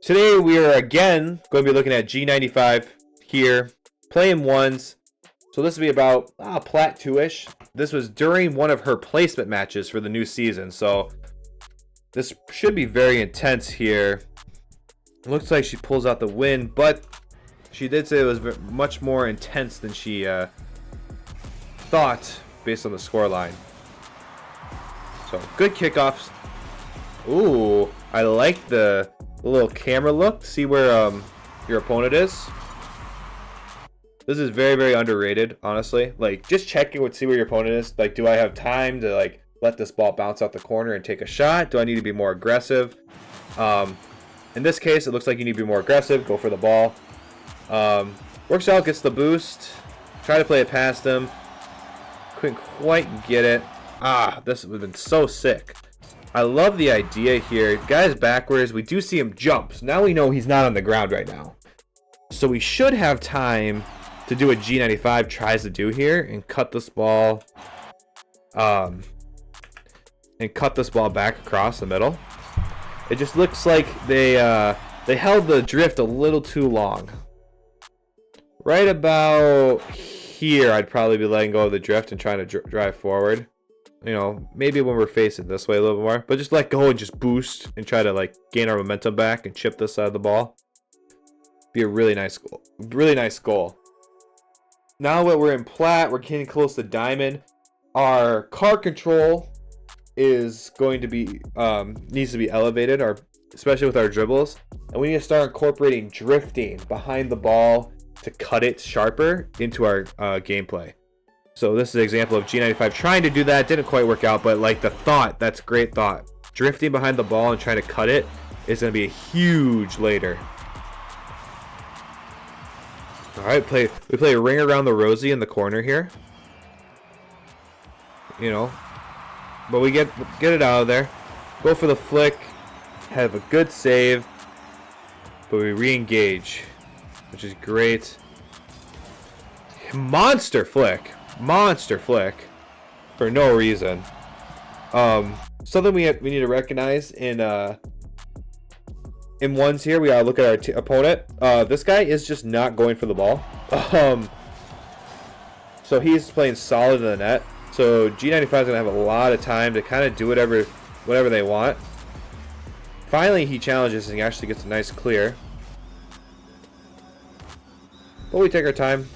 Today we are again going to be looking at G95 here, playing ones. So this will be about Plat 2-ish. This was during one of her placement matches for the new season. So this should be very intense here. Looks like she pulls out the win, but she did say it was much more intense than she thought based on the scoreline. So good kickoffs. Ooh, I like the little camera look to see where your opponent is. This is very, very underrated, honestly. Like, just checking to see where your opponent is. Like, do I have time to like let this ball bounce out the corner and take a shot? Do I need to be more aggressive? In this case, it looks like you need to be more aggressive. Go for the ball. Works out, gets the boost. Try to play it past him. Couldn't quite get it. This would have been so sick. I love the idea here. Guy's backwards. We do see him jump. So now we know he's not on the ground right now. So we should have time to do what G95 tries to do here and cut this ball. And cut this ball back across the middle. It just looks like they held the drift a little too long. Right about here, I'd probably be letting go of the drift and trying to drive forward. You know, maybe when we're facing this way a little bit more, but just let go and just boost and try to like gain our momentum back and chip this side of the ball. Be a really nice goal. Really nice goal. Now that we're in plat, we're getting close to diamond. Our car control is going to be needs to be elevated, especially with our dribbles, and we need to start incorporating drifting behind the ball to cut it sharper into our gameplay. So this is an example of G95 trying to do that. Didn't quite work out, but like the thought, that's great thought. Drifting behind the ball and trying to cut it is going to be huge later. All right, we play a ring around the rosy in the corner here. You know, but we get it out of there. Go for the flick. Have a good save, but we re-engage, which is great. Monster flick for no reason. Something we need to recognize in ones here. We gotta look at our opponent. This guy is just not going for the ball. So he's playing solid in the net. So G95 is gonna have a lot of time to kind of do whatever they want. Finally, he challenges and he actually gets a nice clear. But we take our time.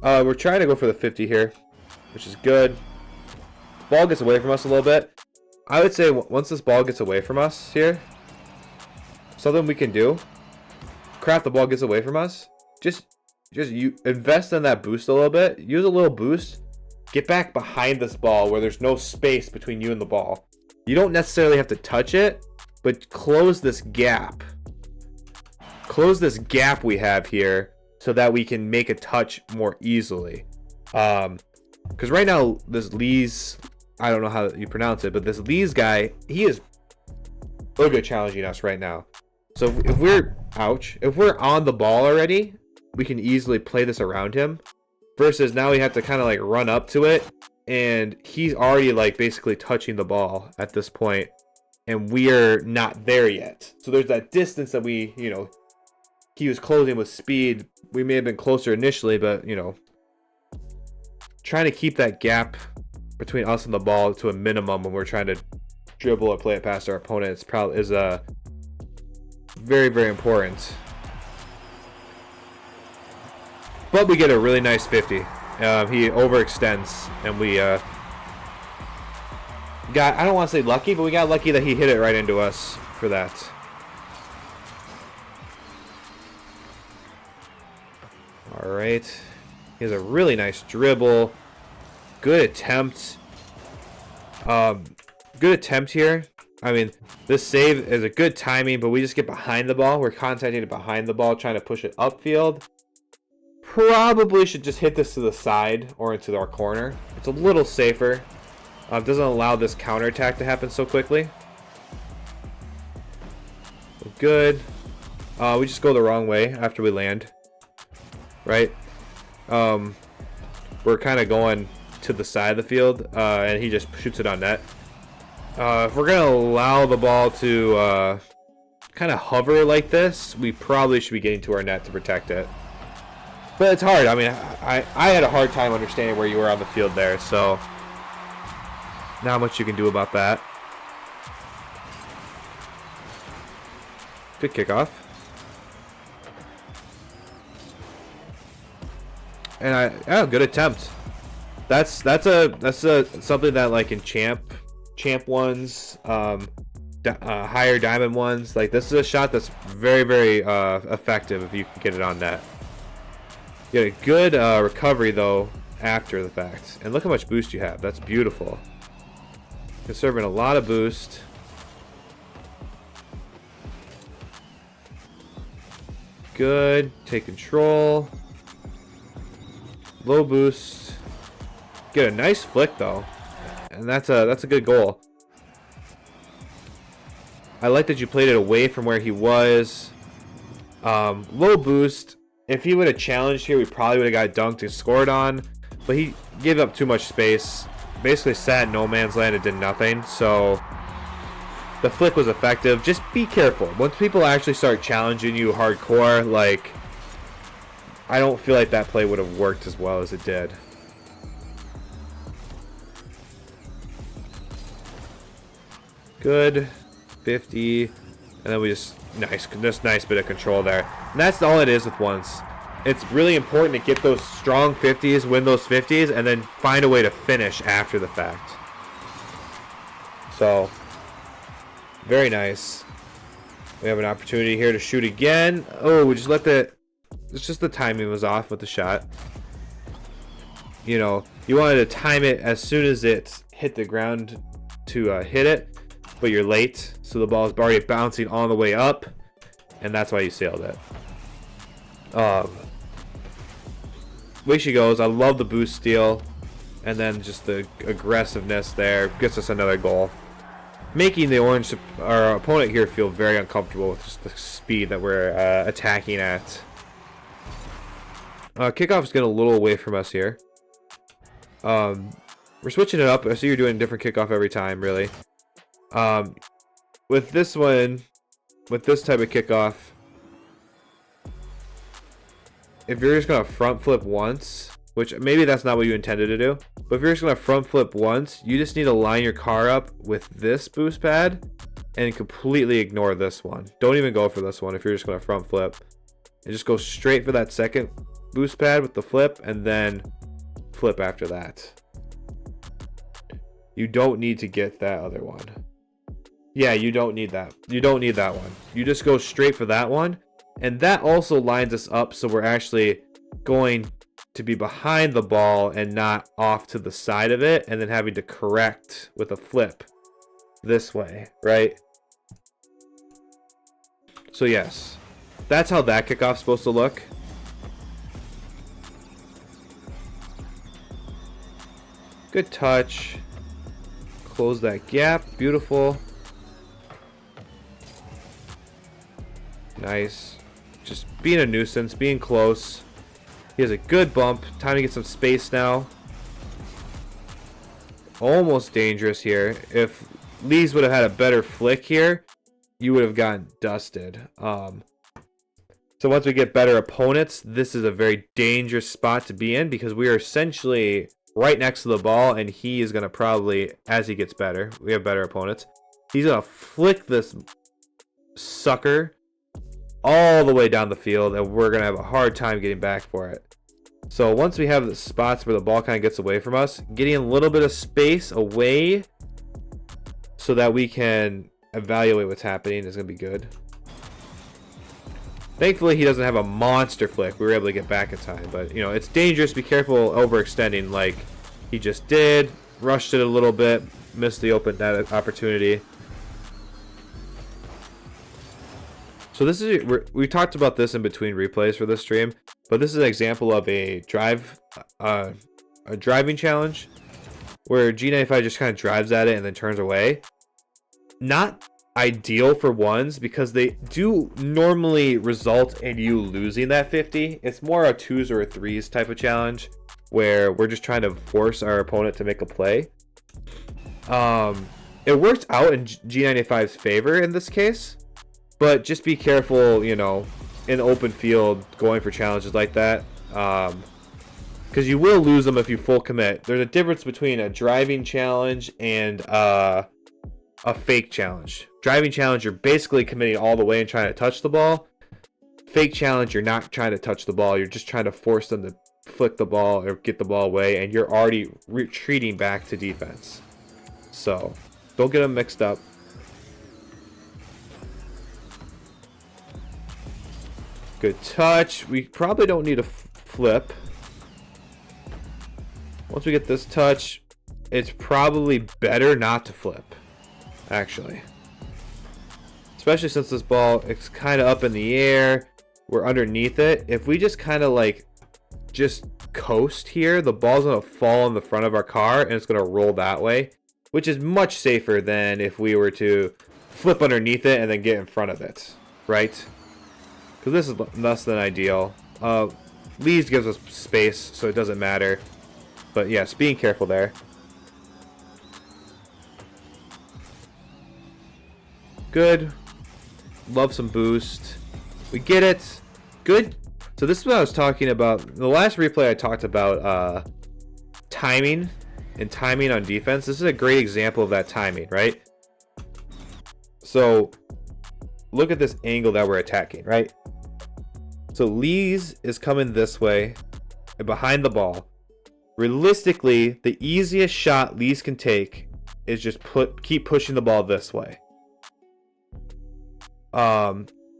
We're trying to go for the 50 here, which is good. Ball gets away from us a little bit. I would say once this ball gets away from us here, something we can do. Crap, the ball gets away from us. Just you invest in that boost a little bit. Use a little boost. Get back behind this ball where there's no space between you and the ball. You don't necessarily have to touch it, but close this gap. Close this gap we have here, so that we can make a touch more easily. Because right now, this Lee's, I don't know how you pronounce it, but this Lee's guy, he is good challenging us right now. So if we're on the ball already, we can easily play this around him. Versus now we have to kind of like run up to it, and he's already like basically touching the ball at this point, and we're not there yet. So there's that distance that we, you know, he was closing with speed. We may have been closer initially, but you know, trying to keep that gap between us and the ball to a minimum when we're trying to dribble or play it past our opponent is very, very important. But we get a really nice 50. He overextends, and we got, I don't want to say lucky, but we got lucky that he hit it right into us for that. All right, he has a really nice dribble. Good attempt. Good attempt here. I mean, this save is a good timing, but we just get behind the ball. We're contacting it behind the ball, trying to push it upfield. Probably should just hit this to the side or into our corner. It's a little safer. Doesn't allow this counterattack to happen so quickly. Good. We just go the wrong way after we land. Right? We're kind of going to the side of the field, and he just shoots it on net. If we're going to allow the ball to kind of hover like this, we probably should be getting to our net to protect it. But it's hard. I mean, I had a hard time understanding where you were on the field there, so not much you can do about that. Good kickoff. And oh, good attempt. That's something that, like, in champ ones, higher diamond ones, like, this is a shot that's very, very effective if you can get it on net. You get a good recovery though after the fact, and look how much boost you have. That's beautiful. Conserving a lot of boost. Good. Take control. Low boost. Get a nice flick though, and that's a good goal. I like that you played it away from where he was. Low boost. If he would have challenged here, we probably would have got dunked and scored on, but he gave up too much space. Basically sat in no man's land and did nothing. So the flick was effective. Just be careful. Once people actually start challenging you hardcore, like, I don't feel like that play would have worked as well as it did. Good. 50. And then we just nice bit of control there. And that's all it is with ones. It's really important to get those strong 50s, win those 50s, and then find a way to finish after the fact. So, very nice. We have an opportunity here to shoot again. Oh, we just let the... It's just the timing was off with the shot. You know, you wanted to time it as soon as it hit the ground to hit it, but you're late, so the ball is already bouncing all the way up, and that's why you sailed it. Way she goes. I love the boost steal, and then just the aggressiveness there gets us another goal, making our opponent here feel very uncomfortable with just the speed that we're attacking at. Kickoff's getting a little away from us here. We're switching it up. I see you're doing a different kickoff every time, really. With this one, with this type of kickoff, if you're just gonna front flip once, which maybe that's not what you intended to do, but if you're just gonna front flip once, you just need to line your car up with this boost pad and completely ignore this one. Don't even go for this one if you're just gonna front flip, and just go straight for that second boost pad with the flip, and then flip after that. You don't need to get that other one. Yeah, you don't need that. You don't need that one. You just go straight for that one. And that also lines us up so we're actually going to be behind the ball and not off to the side of it, and then having to correct with a flip this way, right? So yes, that's how that kickoff's supposed to look. Good touch. Close that gap. Beautiful. Nice. Just being a nuisance, being close. He has a good bump. Time to get some space now. Almost dangerous here. If Lees would have had a better flick here, you would have gotten dusted. So once we get better opponents, this is a very dangerous spot to be in, because we are essentially right next to the ball, and he is going to probably, as he gets better, we have better opponents, he's going to flick this sucker all the way down the field, and we're going to have a hard time getting back for it. So once we have the spots where the ball kind of gets away from us, getting a little bit of space away so that we can evaluate what's happening is going to be good. Thankfully, he doesn't have a monster flick. We were able to get back in time, but you know, it's dangerous. Be careful overextending like he just did. Rushed it a little bit, missed the open net opportunity. So this is, we talked about this in between replays for this stream, but this is an example of a driving challenge where G95 just kind of drives at it and then turns away. Not ideal for ones, because they do normally result in you losing that 50. It's more a 2s or a 3s type of challenge where we're just trying to force our opponent to make a play. It worked out in G95's favor in this case. But just be careful, you know, in open field going for challenges like that. Because you will lose them if you full commit. There's a difference between a driving challenge and a fake challenge. Driving challenge, you're basically committing all the way and trying to touch the ball. Fake challenge, you're not trying to touch the ball. You're just trying to force them to flick the ball or get the ball away, and you're already retreating back to defense. So don't get them mixed up. Good touch. We probably don't need a flip. Once we get this touch, it's probably better not to flip, actually. Especially since this ball is kind of up in the air. We're underneath it. If we just kind of like just coast here, the ball's going to fall in the front of our car and it's going to roll that way, which is much safer than if we were to flip underneath it and then get in front of it, right? Because this is less than ideal. Leaves gives us space, so it doesn't matter. But yes, being careful there. Good. Love some boost. We get it. Good. So this is what I was talking about. In the last replay I talked about timing and timing on defense. This is a great example of that timing, right? So look at this angle that we're attacking, right? So Lee's is coming this way and behind the ball. Realistically, the easiest shot Lee's can take is just keep pushing the ball this way.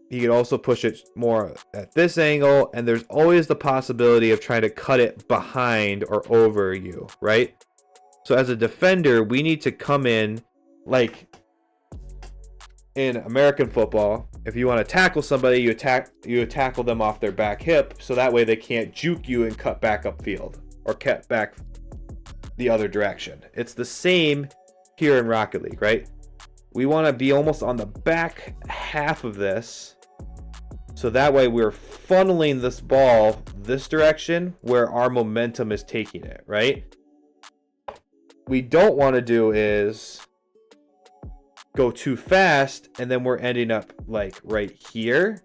He could also push it more at this angle, and there's always the possibility of trying to cut it behind or over you, right? So as a defender, we need to come in like in American football. If you want to tackle somebody, you tackle them off their back hip, so that way they can't juke you and cut back upfield or cut back the other direction. It's the same here in Rocket League, right? We want to be almost on the back half of this, so that way we're funneling this ball this direction where our momentum is taking it, right? We don't want to do is go too fast and then we're ending up like right here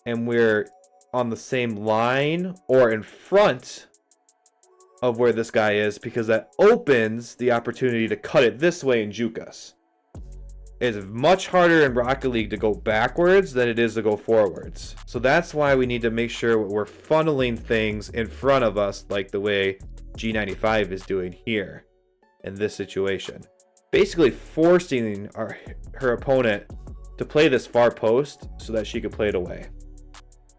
and we're on the same line or in front of where this guy is, because that opens the opportunity to cut it this way and juke us. It's much harder in Rocket League to go backwards than it is to go forwards. So that's why we need to make sure we're funneling things in front of us like the way G95 is doing here in this situation. Basically forcing her opponent to play this far post so that she could play it away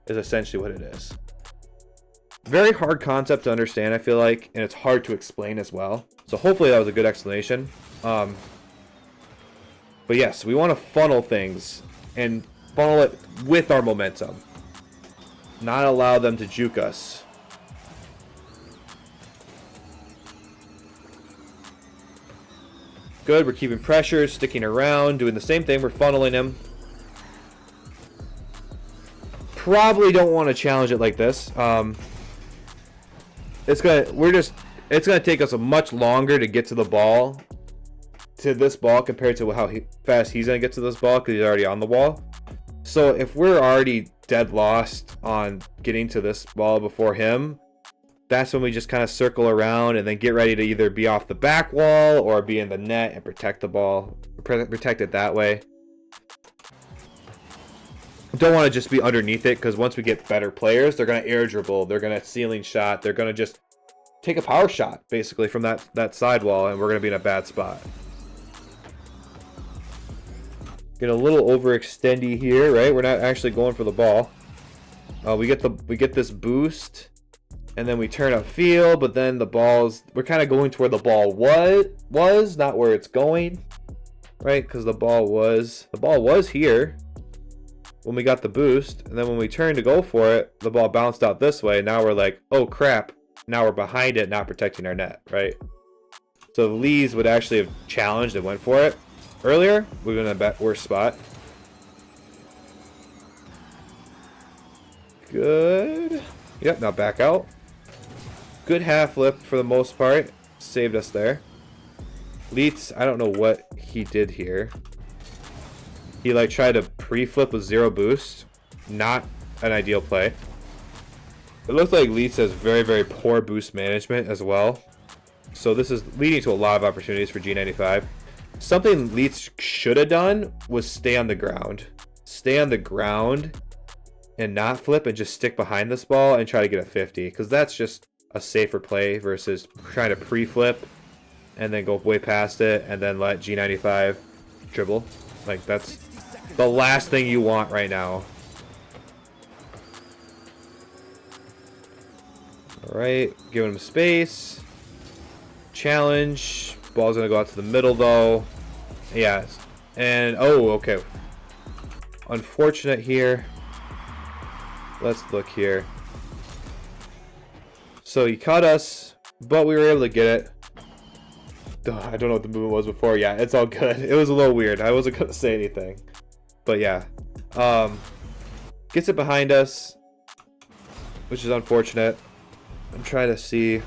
is essentially what it is. Very hard concept to understand, I feel like, and it's hard to explain as well. So hopefully that was a good explanation. But yes, we want to funnel things and funnel it with our momentum. Not allow them to juke us. Good, we're keeping pressure, sticking around, doing the same thing. We're funneling him. Probably don't want to challenge it like this. It's gonna take us a much longer to get to the ball, to this ball, compared to how fast he's gonna get to this ball because he's already on the wall. So if we're already dead lost on getting to this ball before him, that's when we just kind of circle around and then get ready to either be off the back wall or be in the net and protect the ball, protect it that way. Don't want to just be underneath it, because once we get better players, they're going to air dribble, they're going to ceiling shot, they're going to just take a power shot basically from that sidewall, and we're going to be in a bad spot. Get a little overextendy here, right? We're not actually going for the ball. We get this boost, and then we turn upfield, but then we're kind of going to where the ball was, not where it's going, right? Because the ball was here when we got the boost, and then when we turned to go for it, the ball bounced out this way. Now we're like, oh crap, now we're behind it, not protecting our net, right? So the Lees would actually have challenged and went for it earlier. We were in a worse spot. Good. Yep, now back out. Good half flip for the most part. Saved us there. Leets, I don't know what he did here. He like tried to pre-flip with 0 boost. Not an ideal play. It looks like Leeds has very, very poor boost management as well. So this is leading to a lot of opportunities for G95. Something Leeds should have done was stay on the ground. Stay on the ground and not flip and just stick behind this ball and try to get a 50. Because that's just a safer play versus trying to pre-flip and then go way past it and then let G95 dribble. Like, that's the last thing you want right now. Alright, giving him space. Challenge. Ball's gonna go out to the middle though. Yes. And oh, okay. Unfortunate here. Let's look here. So he caught us, but we were able to get it. I don't know what the movement was before. Yeah, it's all good. It was a little weird. I wasn't gonna say anything. But yeah. Gets it behind us, which is unfortunate. I'm trying to see if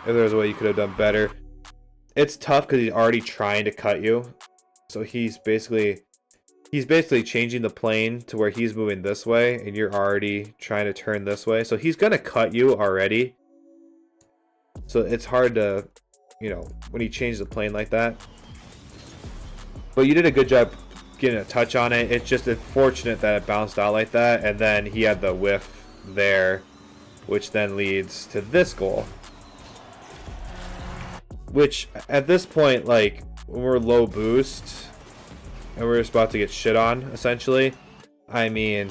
there's a way you could have done better. It's tough because he's already trying to cut you. So he's basically changing the plane to where he's moving this way and you're already trying to turn this way. So he's gonna cut you already. So it's hard to, you know, when he changes the plane like that. But you did a good job getting a touch on it. It's just unfortunate that it bounced out like that, and then he had the whiff there, which then leads to this goal. Which, at this point, like, when we're low boost, and we're just about to get shit on, essentially, I mean,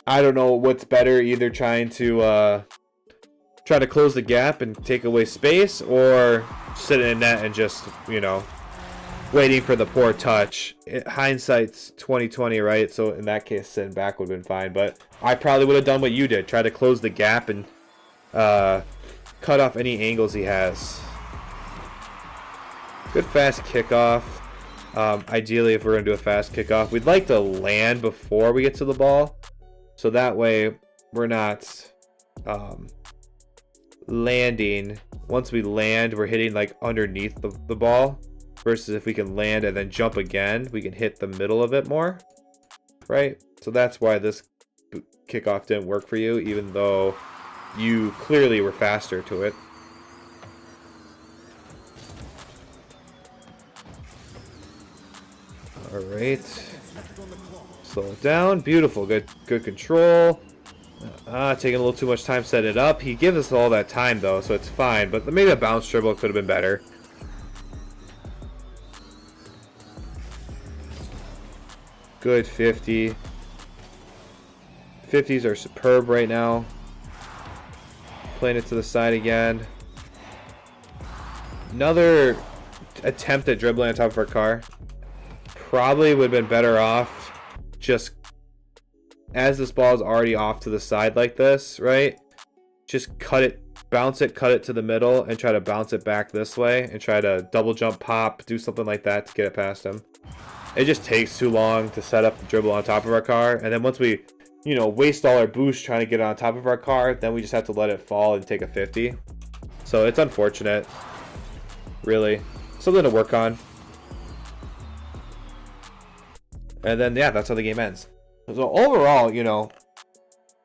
I don't know what's better, either trying to close the gap and take away space, or sit in a net and just, you know, waiting for the poor touch. Hindsight's 2020, right? So in that case, sitting back would have been fine. But I probably would have done what you did. Try to close the gap and cut off any angles he has. Good fast kickoff. Ideally, if we're going to do a fast kickoff, we'd like to land before we get to the ball. So that way, we're not landing. Once we land, we're hitting like underneath the ball. Versus if we can land and then jump again, we can hit the middle of it more, right? So that's why this kickoff didn't work for you, even though you clearly were faster to it. All right, slow it down. Beautiful, good control. Taking a little too much time setting it up. He gives us all that time though, so it's fine. But maybe a bounce dribble could have been better. Good 50. 50s are superb right now. Playing it to the side again. Another attempt at dribbling on top of our car. Probably would have been better off just as this ball is already off to the side like this, right? Just cut it, bounce it, cut it to the middle, and try to bounce it back this way and try to double jump pop, do something like that to get it past him. It just takes too long to set up the dribble on top of our car. And then once we, you know, waste all our boost trying to get it on top of our car, then we just have to let it fall and take a 50. So it's unfortunate, really. Something to work on. And then, yeah, that's how the game ends. So overall, you know,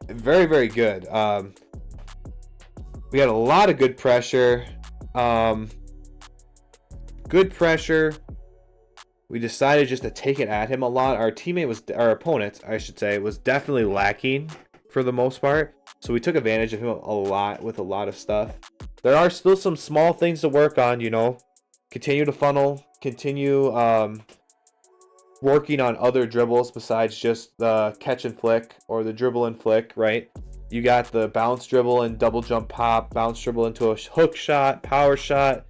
very, very good. We had a lot of good pressure. Good pressure. We decided just to take it at him a lot. Our opponent, I should say, was definitely lacking for the most part. So we took advantage of him a lot with a lot of stuff. There are still some small things to work on, you know. Continue to funnel. Continue working on other dribbles besides just the catch and flick or the dribble and flick, right? You got the bounce dribble and double jump pop, bounce dribble into a hook shot, power shot.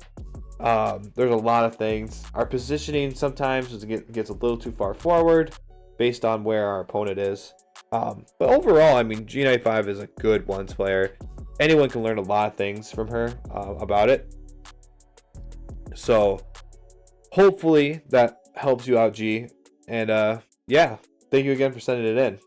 There's a lot of things. Our positioning sometimes gets a little too far forward based on where our opponent is. But overall, I mean, G95 is a good ones player. Anyone can learn a lot of things from her about it. So hopefully that helps you out, G. And yeah, thank you again for sending it in.